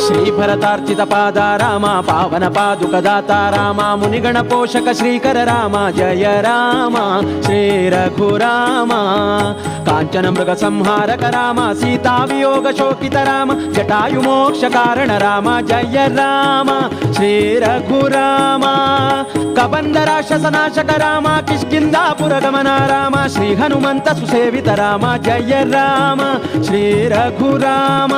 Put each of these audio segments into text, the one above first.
श्रीभरतार्चित पादा राम पावन पादुकदाता राम मुनिगण पोषक श्रीकर राम जय राम श्री रघुराम कांचन मृग संहारक राम सीता वियोग शोकित राम जटायु मोक्ष कारण राम जय राम श्री रघुराम कबंध राक्षस नाशक राम किष्किंधापुर गमन राम श्री हनुमंत सुसेवित राम जय राम श्री रघुराम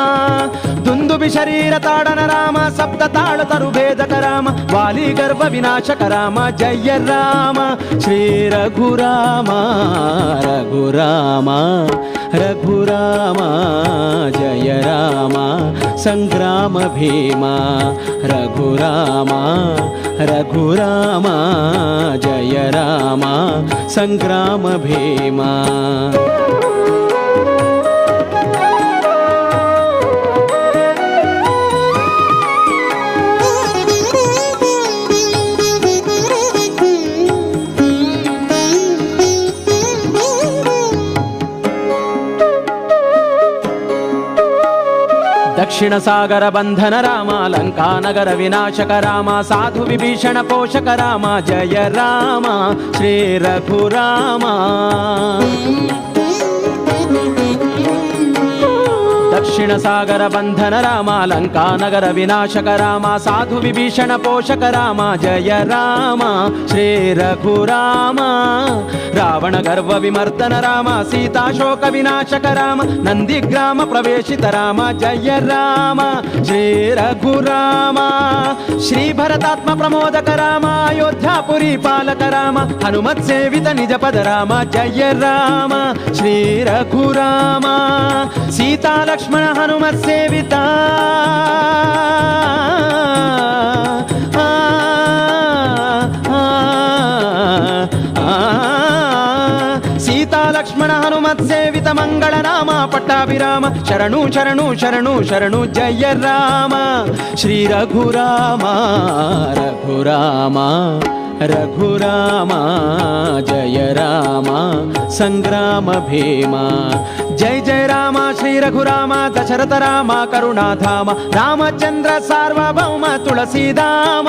दुंदुभि शरीर ताड़न राम सप्त ताड़ तरु भेदक राम वाली गर्भ विनाशक राम जय राम श्री रघुराम रघुराम रघुराम जय राम संग्राम भीमा रघुराम रघुराम जय राम संग्राम भीमा दक्षिण सागर बंधन राम लंका नगर विनाशक राम साधु विभीषण पोषक राम जय राम श्री रघुराम दक्षिण सागर बंधन राम लंका नगर विनाशक राम साधु विभीषण पोषक राम जय राम श्री रघुराम रावण गर्व विमर्दन राम सीता शोक विनाशक राम नंदी ग्राम प्रवेशित राम जय राम श्री रघुराम श्री भरतात्म प्रमोदक राम अयोध्यापुरी पालक राम हनुमत सेवित निज पद राम जय राम श्री रघुराम सीता लक्ष्मण हनुमत सेविता सीता लक्ष्मण हनुमत सेवित मंगल नाम पट्टाभिराम शरणु शरणु शरणु शरणु जय राम श्री रघुराम रघुराम रघुराम जय राम संग्राम भीमा जय जय राम श्री रघुराम दशरथ राम करुणाधाम रामचंद्र सार्वभौम तुलसीदाम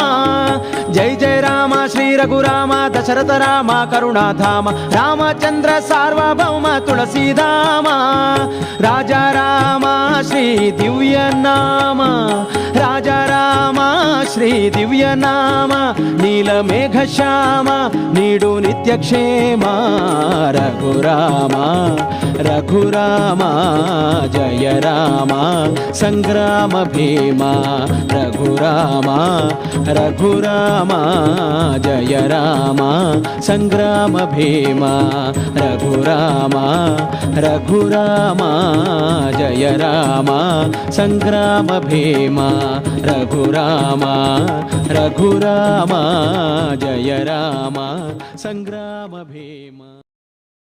जय जय राम श्री रघुराम दशरथ राम करुणाधाम रामचंद्र सार्वभौम तुलसीदाम राजा राम श्री दिव्य नाम राजा राम श्री दिव्य नाम नीलमेघ श्याम नीडु नित्य क्षेम रघुराम रघुराम जय राम संग्राम भीमा रघुराम रघुराम जय राम संग्राम भीमा रघुराम रघुराम जय राम संग्राम भीमा रघुराम रघुराम जय राम संग्राम भीमा।